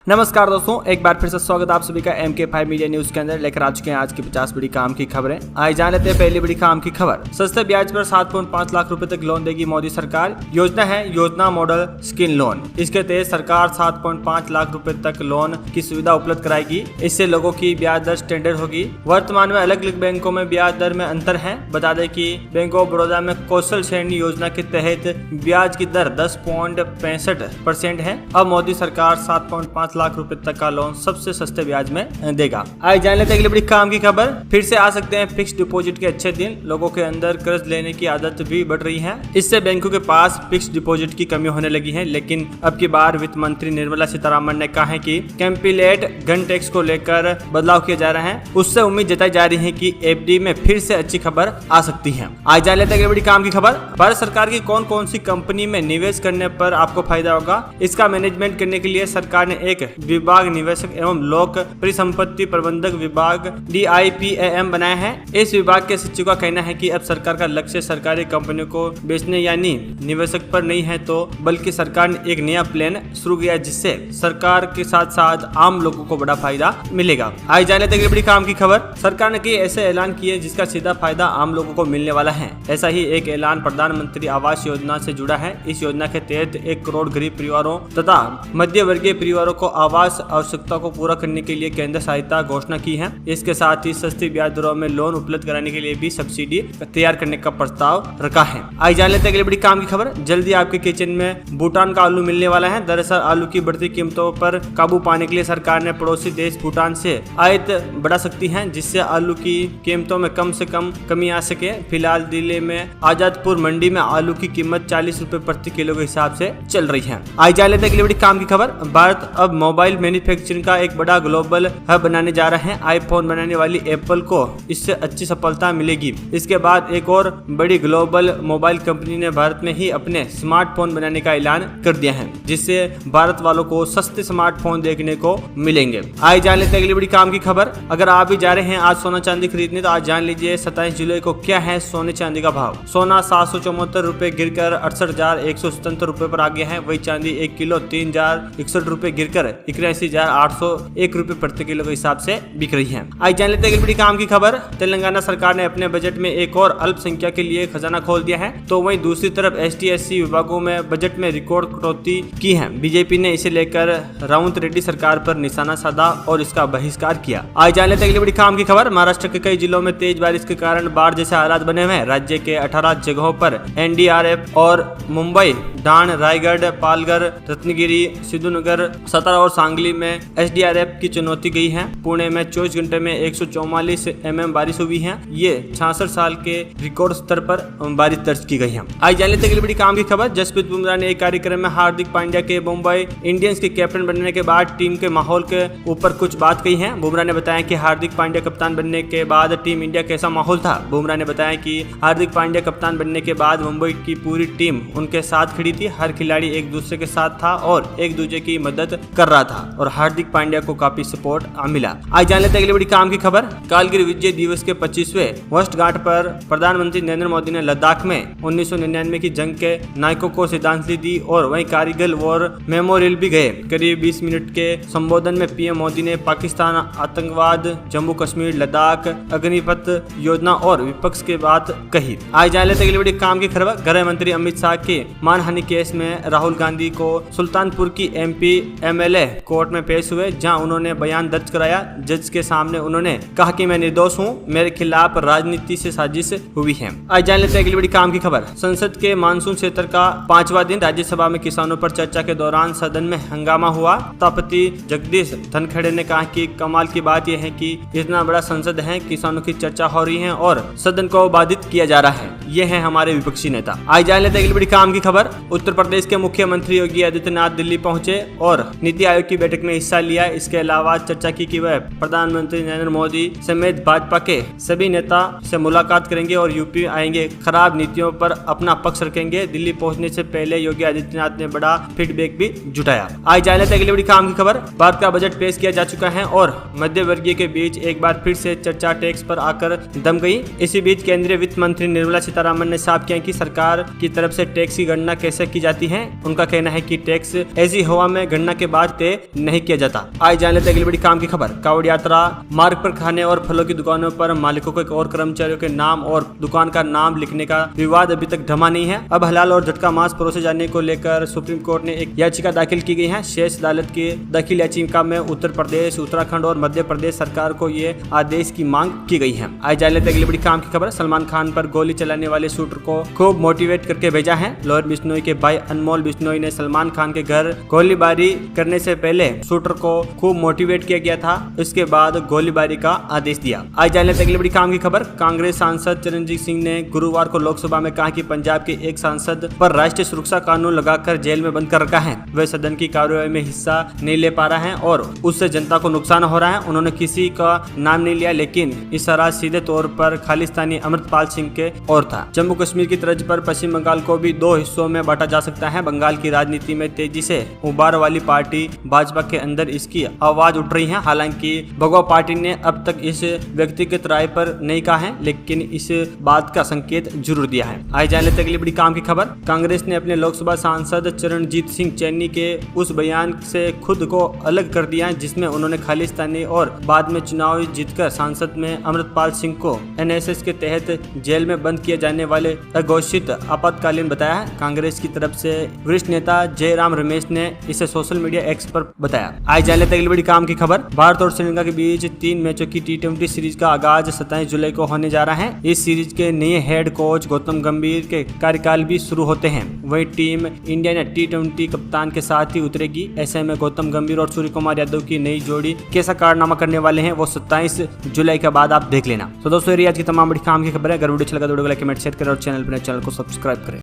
नमस्कार दोस्तों, एक बार फिर से स्वागत आप सभी का MK5 मीडिया न्यूज के अंदर। लेकर आ चुके हैं आज की 50 बड़ी काम की खबरें। आइए जान लेते हैं पहली बड़ी काम की खबर। सस्ते ब्याज पर 7.5 लाख रुपए तक लोन देगी मोदी सरकार। योजना है योजना मॉडल स्किल लोन। इसके तहत सरकार 7.5 लाख रुपए तक लोन की सुविधा उपलब्ध कराएगी। इससे लोगों की ब्याज दर स्टैंडर्ड होगी। वर्तमान में अलग अलग बैंकों में ब्याज दर में अंतर है। बता दें कि बैंक ऑफ बड़ौदा में कौशल श्रेणी योजना के तहत ब्याज की दर 10.65% है। अब मोदी सरकार 7.5 लाख रुपए तक का लोन सबसे सस्ते ब्याज में देगा। आइए जान लेते हैं अगली बड़ी काम की खबर। फिर से आ सकते हैं फिक्स डिपॉजिट के अच्छे दिन। लोगों के अंदर कर्ज लेने की आदत भी बढ़ रही है। इससे बैंकों के पास फिक्स डिपॉजिट की कमी होने लगी है। लेकिन अब की बार वित्त मंत्री निर्मला सीतारमण ने कहा है कि कैंपिलेट गन टैक्स को लेकर बदलाव किया जा रहा है। उससे उम्मीद जताई जा रही है कि FD में फिर से अच्छी खबर आ सकती है। आज जान लेते हैं अगली बड़ी काम की खबर। भारत सरकार की कौन कौन सी कंपनी में निवेश करने पर आपको फायदा होगा, इसका मैनेजमेंट करने के लिए सरकार ने एक विभाग निवेशक एवं लोक परिसंपत्ति प्रबंधक विभाग DIPAM बनाया है। इस विभाग के सचिव का कहना है कि अब सरकार का लक्ष्य सरकारी कंपनियों को बेचने यानी निवेशक पर नहीं है, तो बल्कि सरकार ने एक नया प्लान शुरू किया जिससे सरकार के साथ साथ आम लोगों को बड़ा फायदा मिलेगा। आज जान लेते हैं बड़ी काम की खबर। सरकार ने कई ऐसे ऐलान किए जिसका सीधा फायदा आम लोगों को मिलने वाला है। ऐसा ही एक ऐलान प्रधानमंत्री आवास योजना से जुड़ा है। इस योजना के तहत 1 करोड़ गरीब परिवारों तथा मध्य वर्गीय परिवारों को आवास आवश्यकता को पूरा करने के लिए केंद्र सहायता घोषणा की है। इसके साथ ही सस्ती ब्याज दरों में लोन उपलब्ध कराने के लिए भी सब्सिडी तैयार करने का प्रस्ताव रखा है। आइए जान लेते हैं अगली बड़ी काम की खबर। जल्दी आपके किचन में भूटान का आलू मिलने वाला है। दरअसल आलू की बढ़ती कीमतों पर काबू पाने के लिए सरकार ने पड़ोसी देश भूटान से आयात बढ़ा सकती है, जिससे आलू की कीमतों में कम से कम कमी आ सके। फिलहाल दिल्ली में आजादपुर मंडी में आलू की कीमत 40 रुपए प्रति किलो के हिसाब से चल रही है। आइए जान लेते हैं अगली बड़ी काम की खबर। भारत अब मोबाइल मैन्युफैक्चरिंग का एक बड़ा ग्लोबल हब बनाने जा रहा है। आईफोन बनाने वाली एप्पल को इससे अच्छी सफलता मिलेगी। इसके बाद एक और बड़ी ग्लोबल मोबाइल कंपनी ने भारत में ही अपने स्मार्टफोन बनाने का ऐलान कर दिया है, जिससे भारत वालों को सस्ते स्मार्टफोन देखने को मिलेंगे। आइए जान लेते हैं अगली बड़ी काम की खबर। अगर आप भी जा रहे हैं आज सोना चांदी खरीदने, तो आज जान लीजिए 27 जुलाई को क्या है सोने चांदी का भाव। सोना 774 रुपए गिरकर 68,177 रुपए पर आ गया है। वही चांदी 1 किलो 3,061 रुपए गिरकर 81,801 रुपए प्रति किलो के हिसाब से बिक रही है। आज जान लेते हैं बड़ी काम की खबर। तेलंगाना सरकार ने अपने बजट में एक और अल्पसंख्यक के लिए खजाना खोल दिया है, तो वहीं दूसरी तरफ ST/SC विभागों में बजट में रिकॉर्ड कटौती की है। बीजेपी ने इसे लेकर राउत रेड्डी सरकार पर निशाना साधा और इसका बहिष्कार किया। आज जान लेते हैं बड़ी काम की खबर। महाराष्ट्र के कई जिलों में तेज बारिश के कारण बाढ़ जैसे हालात बने हुए हैं। राज्य के 18 जगहों पर NDRF और मुंबई, डांड, रायगढ़, पालघर, रत्नागिरी, सिद्धूनगर, सतारा और सांगली में SDRF की चुनौती गई है। पुणे में 24 घंटे में 144 mm बारिश हुई है। ये 66 साल के रिकॉर्ड स्तर पर बारिश दर्ज की गई है। आज जान लेते हैं बड़ी काम की खबर। जसप्रीत बुमराह ने एक कार्यक्रम में हार्दिक पांड्या के मुंबई इंडियंस के कैप्टन बनने के बाद टीम के माहौल के ऊपर कुछ बात कही है। बुमराह ने बताया कि हार्दिक पांड्या कप्तान बनने के बाद टीम इंडिया कैसा माहौल था। बुमराह ने बताया कि हार्दिक पांड्या कप्तान बनने के बाद मुंबई की पूरी टीम उनके साथ खड़ी थी। हर खिलाड़ी एक दूसरे के साथ था और एक दूसरे की मदद कर रहा था और हार्दिक पांड्या को काफी सपोर्ट मिला। आज जान लेते हैं अगली बड़ी काम की खबर। कारगिल विजय दिवस के 25वें वर्षगांठ पर प्रधानमंत्री नरेंद्र मोदी ने लद्दाख में 1999 की जंग के नायकों को श्रद्धांजलि दी और वहीं कारगिल वॉर मेमोरियल भी गए। करीब 20 मिनट के संबोधन में PM मोदी ने पाकिस्तान, आतंकवाद, जम्मू कश्मीर, लद्दाख, अग्निपथ योजना और विपक्ष की बात कही। आज जान लेते हैं अगली बड़ी काम की खबर। गृह मंत्री अमित शाह के मानहानि केस में राहुल गांधी को सुल्तानपुर की MP MLA कोर्ट में पेश हुए, जहां उन्होंने बयान दर्ज कराया। जज के सामने उन्होंने कहा कि मैं निर्दोष हूं, मेरे खिलाफ राजनीति से साजिश हुई है। आज जान लेते हैं अगली बड़ी काम की खबर। संसद के मानसून सत्र का 5वां दिन राज्यसभा में किसानों पर चर्चा के दौरान सदन में हंगामा हुआ। सभापति जगदीश धनखड़ ने कहा कि कमाल की बात यह है कि इतना बड़ा संसद है, किसानों की चर्चा हो रही है और सदन को बाधित किया जा रहा है। ये है हमारे विपक्षी नेता। आज जान लेते हैं अगली बड़ी काम की खबर। उत्तर प्रदेश के मुख्यमंत्री योगी आदित्यनाथ दिल्ली पहुंचे और नीति आयोग की बैठक में हिस्सा लिया। इसके अलावा चर्चा की कि वह प्रधानमंत्री नरेंद्र मोदी समेत भाजपा के सभी नेता से मुलाकात करेंगे और यूपी आएंगे, खराब नीतियों पर अपना पक्ष रखेंगे। दिल्ली पहुंचने से पहले योगी आदित्यनाथ ने बड़ा फीडबैक भी जुटाया। आज जान लेते हैं अगली बड़ी काम की खबर। भारत का बजट पेश किया जा चुका है और मध्य वर्गीय के बीच एक बार फिर से चर्चा टैक्स पर आकर दम गई। इसी बीच केंद्रीय वित्त मंत्री निर्मला सीतारमण ने साफ किया कि सरकार की तरफ से टैक्स की गणना कैसे की जाती है। उनका कहना है कि टैक्स ऐसी हवा में गणना के बाद तय नहीं किया जाता। आज जान लेते अगली बड़ी काम की खबर। कावड़ यात्रा मार्ग पर खाने और फलों की दुकानों पर मालिकों के और कर्मचारियों के नाम और दुकान का नाम लिखने का विवाद अभी तक थमा नहीं है। अब हलाल और झटका मांस परोसे जाने को लेकर सुप्रीम कोर्ट ने एक याचिका दाखिल की गई है। शीर्ष अदालत की दाखिल याचिका में उत्तर प्रदेश, उत्तराखंड और मध्य प्रदेश सरकार को ये आदेश की मांग की गई है। आज जान लेते अगली बड़ी काम की खबर। सलमान खान पर गोली चलाने वाले शूटर को खूब मोटिवेट करके भेजा है। लोअर बिश्नोई के भाई अनमोल बिश्नोई ने सलमान खान के घर गोलीबारी करने से पहले शूटर को खूब मोटिवेट किया गया था। इसके बाद गोलीबारी का आदेश दिया। आज जान लेते अगली बड़ी काम की खबर। कांग्रेस सांसद चरणजीत सिंह ने गुरुवार को लोकसभा में कहा कि पंजाब के एक सांसद पर राष्ट्रीय सुरक्षा कानून लगाकर जेल में बंद कर रखा है। वह सदन की कार्यवाही में हिस्सा नहीं ले पा रहा है और उससे जनता को नुकसान हो रहा है। उन्होंने किसी का नाम नहीं लिया, लेकिन इशारा सीधे तौर पर खालिस्तानी अमृतपाल सिंह के और था। जम्मू कश्मीर की तर्ज पर पश्चिम बंगाल को भी दो हिस्सों में बांटा जा सकता है। बंगाल की राजनीति में तेजी से उभार वाली पार्टी भाजपा के अंदर इसकी आवाज उठ रही है। हालांकि भगवा पार्टी ने अब तक इस व्यक्तिगत राय पर नहीं कहा है, लेकिन इस बात का संकेत जरूर दिया है। आज जान लेते अगली बड़ी काम की खबर। कांग्रेस ने अपने लोकसभा सांसद चरणजीत सिंह चन्नी के उस बयान से खुद को अलग कर दिया जिसमें उन्होंने खालिस्तानी और बाद में चुनाव जीतकर सांसद में अमृतपाल सिंह को एनएसएस के तहत जेल में बंद किए जाने वाले अघोषित आपातकालीन बताया है। कांग्रेस की तरफ से वरिष्ठ नेता जयराम रमेश ने इसे सोशल मीडिया एक्स पर बताया। आज जान लेते अगली बड़ी काम की खबर। भारत और श्रीलंका के बीच 3 मैचों की T20 सीरीज का आगाज 27 जुलाई को होने जा रहा है। इस सीरीज के नए हेड कोच गौतम गंभीर के कार्यकाल भी शुरू होते हैं। वही टीम इंडिया ने T20 कप्तान के साथ ही उतरेगी। ऐसे में गौतम गंभीर और सूर्य कुमार यादव की नई जोड़ी कैसा कारनामा करने वाले हैं वो 27 जुलाई के बाद आप देख लेना। तो दोस्तों, आज की तमाम बड़ी काम की खबर है। अगर वीडियो अच्छा लगा तो वीडियो को लाइक, कमेंट, शेयर करें और चैनल को सब्सक्राइब करें।